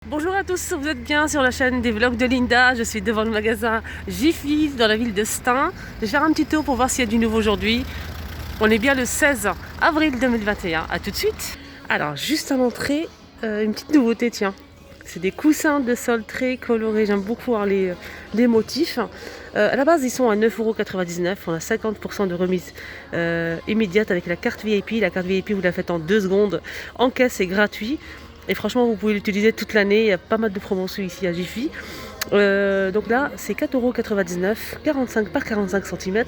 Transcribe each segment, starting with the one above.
Bonjour à tous, vous êtes bien sur la chaîne des vlogs de Linda. Je suis devant le magasin Jiffy dans la ville de Stein. Je vais faire un petit tour pour voir s'il y a du nouveau aujourd'hui. On est bien le 16 avril 2021. A tout de suite. Alors, juste à l'entrée, une petite nouveauté, tiens. C'est des coussins de sol très colorés. J'aime beaucoup voir les motifs. À la base, ils sont à 9,99 €. On a 50% de remise immédiate avec la carte VIP. La carte VIP, vous la faites en 2 secondes. En caisse, c'est gratuit. Et franchement, vous pouvez l'utiliser toute l'année. Il y a pas mal de promotions ici à Jiffy. Donc là, c'est 4,99 €, 45 par 45 cm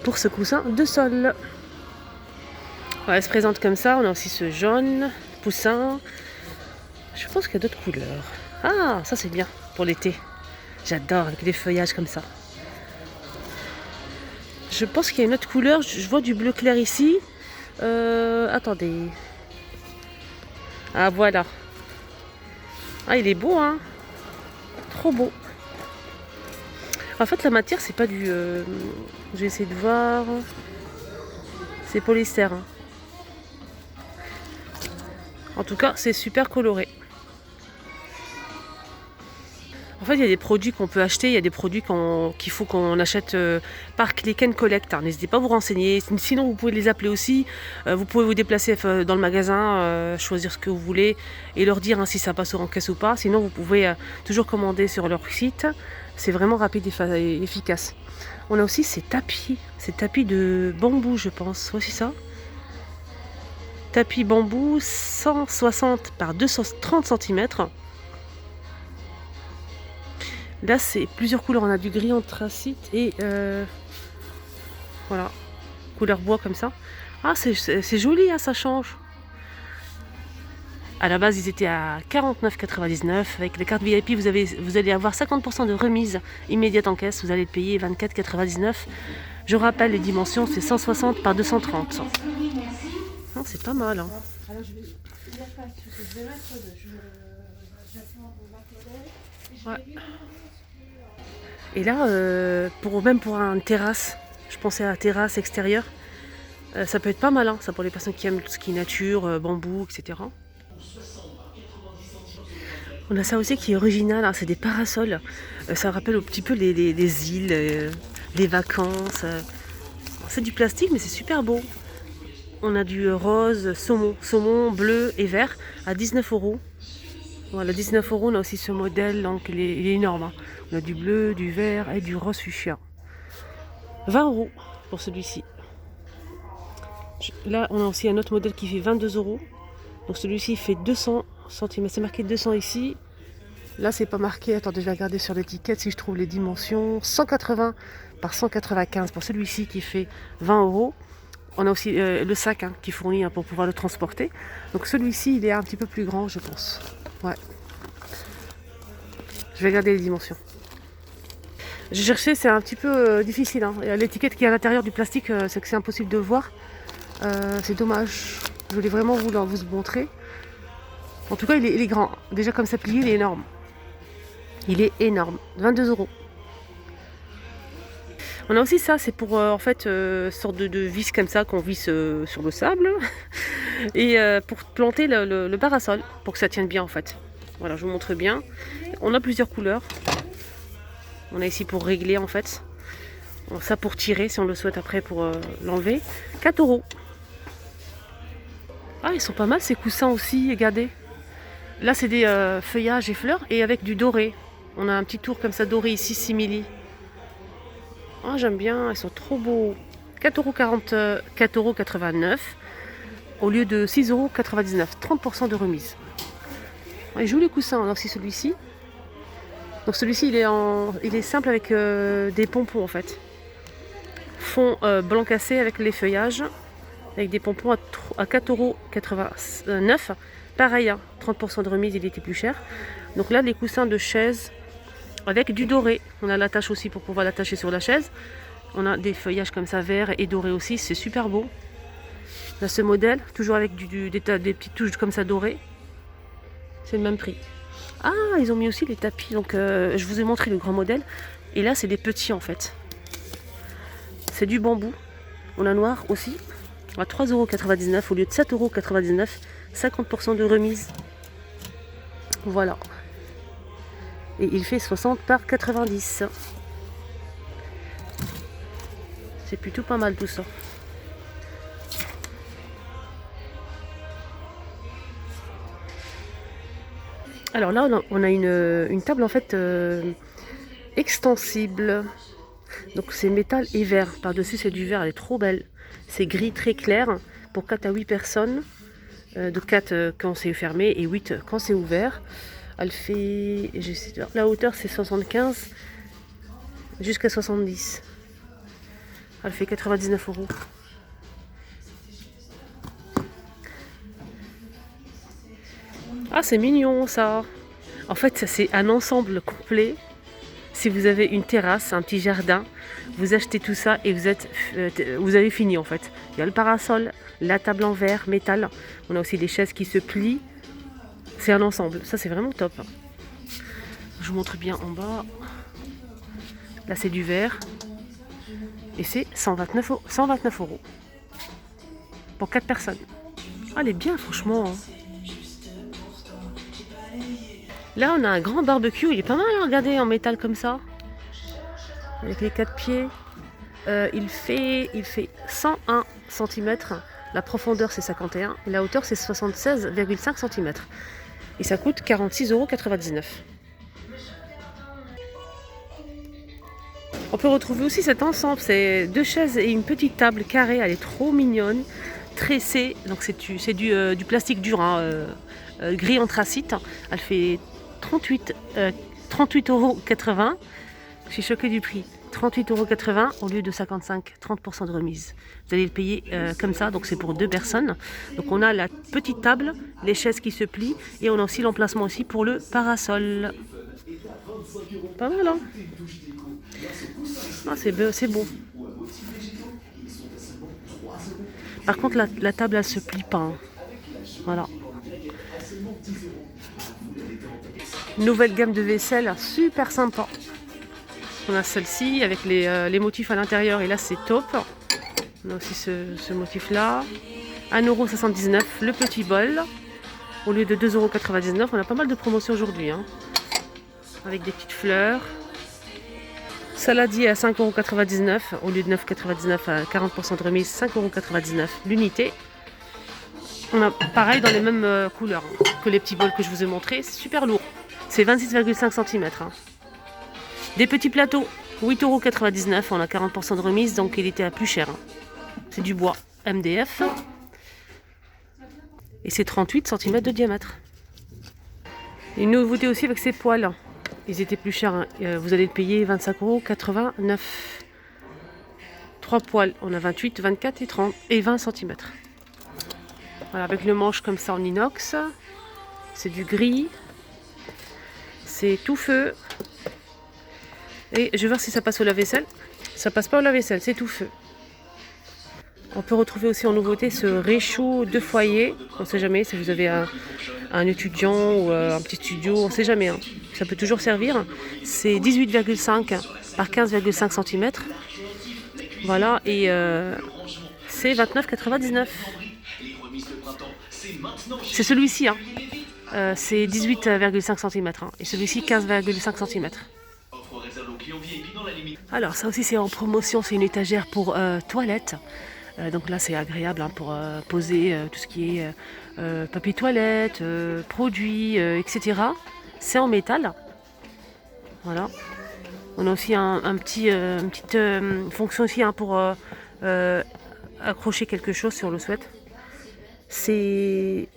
pour ce coussin de sol. Voilà, elle se présente comme ça. On a aussi ce jaune poussin. Je pense qu'il y a d'autres couleurs. Ah, ça c'est bien pour l'été. J'adore avec des feuillages comme ça. Je pense qu'il y a une autre couleur. Je vois du bleu clair ici. Attendez. Ah, voilà. Ah, il est beau, hein. Trop beau. En fait, la matière, c'est pas du... je vais essayer de voir. C'est polyester, hein. En tout cas, c'est super coloré. En fait, il y a des produits qu'on peut acheter, il y a des produits qu'il faut qu'on achète par click and collect. N'hésitez pas à vous renseigner. Sinon, vous pouvez les appeler aussi. Vous pouvez vous déplacer dans le magasin, choisir ce que vous voulez et leur dire si ça passe en caisse ou pas. Sinon, vous pouvez toujours commander sur leur site. C'est vraiment rapide et efficace. On a aussi ces tapis de bambou, je pense. Voici ça. Tapis bambou 160 par 230 cm. Là, c'est plusieurs couleurs. On a du gris anthracite et voilà, couleur bois comme ça. Ah, c'est joli, hein, ça change. À la base, ils étaient à 49,99 €. Avec les cartes VIP, vous allez avoir 50% de remise immédiate en caisse. Vous allez payer 24,99 €. Je rappelle, les dimensions, c'est 160 par 230. Non, c'est pas mal, hein. Ouais. Et là, même pour une terrasse, je pensais à la terrasse extérieure, ça peut être pas mal, hein, ça pour les personnes qui aiment tout ce qui est nature, bambou, etc. On a ça aussi qui est original, hein, c'est des parasols. Ça rappelle un petit peu les îles, les vacances. C'est du plastique, mais c'est super beau. On a du rose, saumon bleu et vert à 19 €. Voilà, 19 €, on a aussi ce modèle, donc il est énorme, hein. On a du bleu, du vert et du rose fuchsia. 20 € pour celui-ci. Là, on a aussi un autre modèle qui fait 22 €. Donc celui-ci fait 200 cm. C'est marqué 200 ici. Là, c'est pas marqué. Attendez, je vais regarder sur l'étiquette si je trouve les dimensions. 180 par 195 pour celui-ci qui fait 20 €. On a aussi le sac, hein, qui fournit, hein, pour pouvoir le transporter. Donc celui-ci, il est un petit peu plus grand, je pense. Ouais. Je vais regarder les dimensions. J'ai cherché, c'est un petit peu difficile, hein. L'étiquette qui est à l'intérieur du plastique, c'est que c'est impossible de voir. C'est dommage. Je voulais vraiment vous montrer. En tout cas, il est grand. Déjà comme ça plié, il est énorme. Il est énorme. 22 €. On a aussi ça, c'est pour en fait sorte de vis comme ça qu'on visse sur le sable et pour planter le parasol pour que ça tienne bien en fait. Voilà, je vous montre bien. On a plusieurs couleurs. On a ici pour régler en fait. Ça pour tirer si on le souhaite après pour l'enlever. 4 €. Ah, ils sont pas mal ces coussins aussi, regardez. Là, c'est des feuillages et fleurs et avec du doré. On a un petit tour comme ça doré ici, simili. Oh, j'aime bien, ils sont trop beaux. 4,89 € au lieu de 6,99 €. 30% de remise. Et joli coussin, on a aussi celui-ci. Donc celui-ci, il est simple avec des pompons en fait. Fond blanc cassé avec les feuillages. Avec des pompons à 4,89 €. Pareil, hein, 30% de remise, il était plus cher. Donc là, les coussins de chaise avec du doré. On a l'attache aussi pour pouvoir l'attacher sur la chaise. On a des feuillages comme ça, vert et doré aussi. C'est super beau. On a ce modèle, toujours avec des petites touches comme ça dorées. C'est le même prix. Ah, ils ont mis aussi les tapis. Donc, je vous ai montré le grand modèle. Et là, c'est des petits en fait. C'est du bambou. On a noir aussi. À 3,99 € au lieu de 7,99 €. 50% de remise. Voilà. Et il fait 60 par 90. C'est plutôt pas mal tout ça. Alors là, on a une table en fait extensible. Donc c'est métal et verre. Par-dessus, c'est du verre. Elle est trop belle. C'est gris très clair pour 4 à 8 personnes. De 4 quand c'est fermé et 8 quand c'est ouvert. Elle fait... La hauteur, c'est 75 jusqu'à 70. Elle fait 99 €. Ah, c'est mignon ça. En fait, ça c'est un ensemble complet. Si vous avez une terrasse, un petit jardin, vous achetez tout ça et vous avez fini en fait. Il y a le parasol, la table en verre, métal. On a aussi des chaises qui se plient. C'est un ensemble. Ça c'est vraiment top. Je vous montre bien en bas. Là c'est du verre. Et c'est 129 € pour 4 personnes. Ah, elle est bien franchement. Hein. Là, on a un grand barbecue. Il est pas mal à regarder en métal comme ça. Avec les 4 pieds. Il fait 101 cm. La profondeur, c'est 51. Et la hauteur, c'est 76,5 cm. Et ça coûte 46,99 €. On peut retrouver aussi cet ensemble. C'est 2 chaises et une petite table carrée. Elle est trop mignonne. Tressée. Donc, c'est du plastique dur. Hein, gris anthracite. Elle fait 38,80 €. Je suis choquée du prix. 38,80 € au lieu de 55, 30% de remise. Vous allez le payer comme ça, donc c'est pour 2 personnes. Donc on a la petite table, les chaises qui se plient et on a aussi l'emplacement aussi pour le parasol. Pas mal, hein? Ah, c'est beau. Par contre, la table, elle se plie pas. Hein. Voilà. Nouvelle gamme de vaisselle, super sympa. On a celle-ci avec les motifs à l'intérieur et là c'est top. On a aussi ce motif-là. 1,79 € le petit bol. Au lieu de 2,99 €. On a pas mal de promotions aujourd'hui. Hein. Avec des petites fleurs. Saladier à 5,99 € au lieu de 9,99 € à 40% de remise. 5,99 € l'unité. On a pareil dans les mêmes couleurs que les petits bols que je vous ai montrés. C'est super lourd. C'est 26,5 cm. Hein. Des petits plateaux, 8,99 €. On a 40% de remise, donc il était à plus cher. Hein. C'est du bois MDF. Et c'est 38 cm de diamètre. Une nouveauté aussi avec ces poêles. Ils étaient plus chers. Hein. Vous allez le payer 25,89 €. 3 poêles. On a 28, 24 et 30 et 20 cm. Voilà, avec le manche comme ça en inox. C'est du gris. C'est tout feu. Et je vais voir si ça passe au lave-vaisselle. Ça passe pas au lave-vaisselle, c'est tout feu. On peut retrouver aussi en nouveauté ce réchaud de foyer. On ne sait jamais si vous avez un étudiant ou un petit studio, on ne sait jamais. Hein. Ça peut toujours servir. C'est 18,5 par 15,5 cm. Voilà, et c'est 29,99 €. C'est celui-ci, hein. C'est 18,5 cm. Hein. Et celui-ci, 15,5 cm. Alors ça aussi c'est en promotion, c'est une étagère pour toilettes. Donc là c'est agréable hein, pour poser tout ce qui est papier toilette, produits, etc. C'est en métal. Voilà. On a aussi une petite fonction ici hein, pour accrocher quelque chose si on le souhaite. C'est...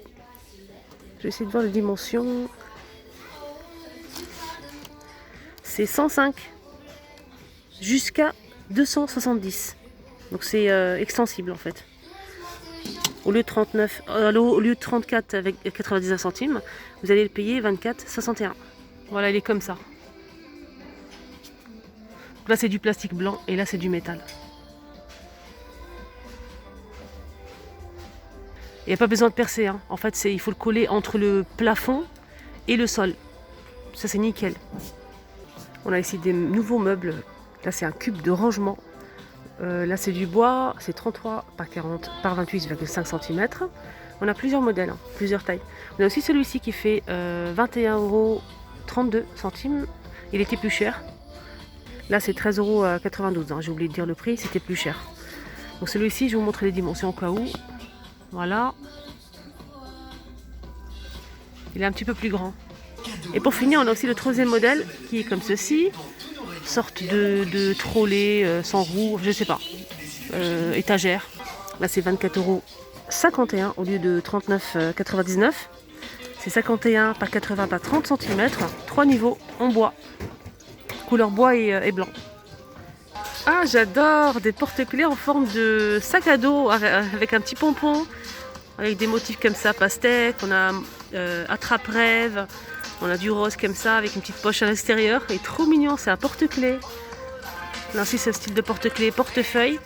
Je vais essayer de voir les dimensions. C'est 105 jusqu'à 270. Donc c'est extensible en fait. Au lieu de 34 avec 99 centimes, vous allez le payer 24,61. Voilà, il est comme ça. Là c'est du plastique blanc et là c'est du métal. Il n'y a pas besoin de percer. Hein. En fait, il faut le coller entre le plafond et le sol. Ça c'est nickel. On a ici des nouveaux meubles. Là c'est un cube de rangement. Là c'est du bois, c'est 33 par 40 par 28,5 cm. On a plusieurs modèles, hein, plusieurs tailles. On a aussi celui-ci qui fait 21,30 32 centimes. Il était plus cher. Là, c'est 13,92 €. Hein. J'ai oublié de dire le prix, c'était plus cher. Donc celui-ci, je vais vous montrer les dimensions au cas où. Voilà. Il est un petit peu plus grand. Et pour finir, on a aussi le troisième modèle qui est comme ceci. Sorte de trolley sans roue, je sais pas. Étagère. Là, c'est 24,51 € au lieu de 39,99 €. C'est 51 par 80 par 30 cm. 3 niveaux en bois. Couleur bois et blanc. Ah, j'adore des porte-clés en forme de sac à dos avec un petit pompon. Avec des motifs comme ça, pastèque. On a attrape-rêve. On a du rose comme ça avec une petite poche à l'extérieur. Et trop mignon, c'est un porte-clés. Là aussi, c'est un style de porte-clés, portefeuille.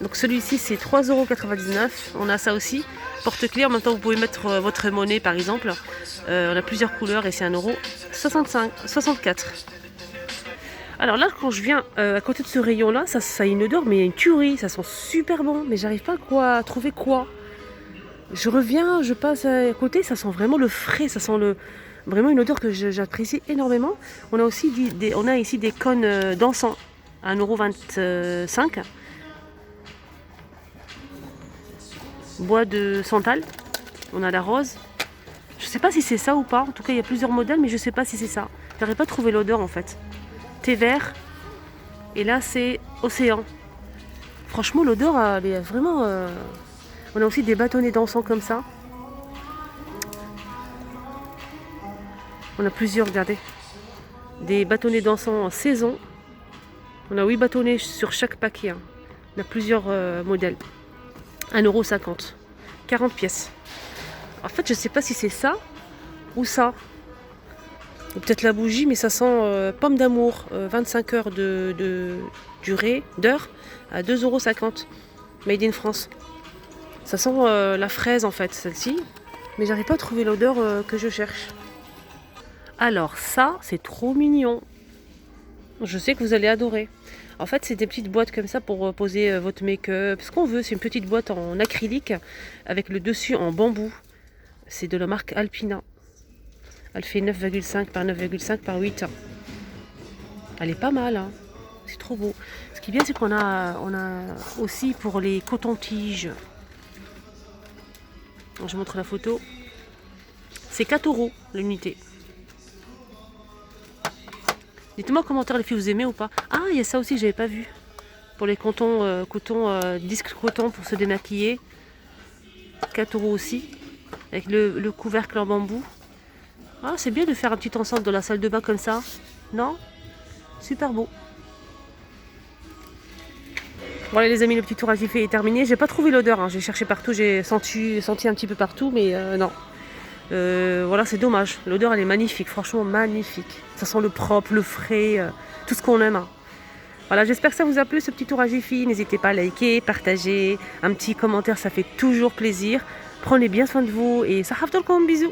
Donc celui-ci, c'est 3,99 €. On a ça aussi. Porte-clés, en même temps, vous pouvez mettre votre monnaie, par exemple. On a plusieurs couleurs et c'est 1,64 €. Alors là, quand je viens à côté de ce rayon-là, ça a une odeur, mais une tuerie. Ça sent super bon, mais j'arrive pas à trouver quoi. Je reviens, je passe à côté, ça sent vraiment le frais. Ça sent vraiment une odeur que j'apprécie énormément. On a aussi on a ici des cônes d'encens à 1,25 €. Bois de santal. On a la rose. Je sais pas si c'est ça ou pas. En tout cas, il y a plusieurs modèles, mais je sais pas si c'est ça. J'arrive pas à trouver l'odeur en fait. Thé vert. Et là, c'est océan. Franchement, l'odeur, elle est vraiment... On a aussi des bâtonnets d'encens comme ça. On a plusieurs, regardez. Des bâtonnets d'encens en saison. On a 8 bâtonnets sur chaque paquet. Hein. On a plusieurs modèles. 1,50 €. 40 pièces. En fait, je sais pas si c'est ça ou ça. Ou peut-être la bougie, mais ça sent pomme d'amour. 25 heures de durée, d'heure, à 2,50 €. Made in France. Ça sent la fraise en fait, celle-ci. Mais j'arrive pas à trouver l'odeur que je cherche. Alors ça, c'est trop mignon. Je sais que vous allez adorer. En fait, c'est des petites boîtes comme ça pour poser votre make-up. Ce qu'on veut, c'est une petite boîte en acrylique avec le dessus en bambou. C'est de la marque Alpina. Elle fait 9,5 par 9,5 par 8. Elle est pas mal, hein. C'est trop beau. Ce qui est bien, c'est qu'on a aussi pour les cotons-tiges. Je vous montre la photo. C'est 4 € l'unité. Dites-moi en commentaire les filles, vous aimez ou pas. Ah, il y a ça aussi, j'avais pas vu. Pour les disques coton pour se démaquiller. 4 € aussi. Avec le couvercle en bambou. Ah, c'est bien de faire un petit ensemble dans la salle de bain comme ça. Non? Super beau. Voilà les amis, le petit tour à Jiffy est terminé. J'ai pas trouvé l'odeur, hein. J'ai cherché partout, j'ai senti un petit peu partout, mais non. Voilà, c'est dommage. L'odeur, elle est magnifique, franchement magnifique. Ça sent le propre, le frais, tout ce qu'on aime. Hein. Voilà, j'espère que ça vous a plu ce petit tour à Jiffy. N'hésitez pas à liker, partager, un petit commentaire, ça fait toujours plaisir. Prenez bien soin de vous et ça bisous.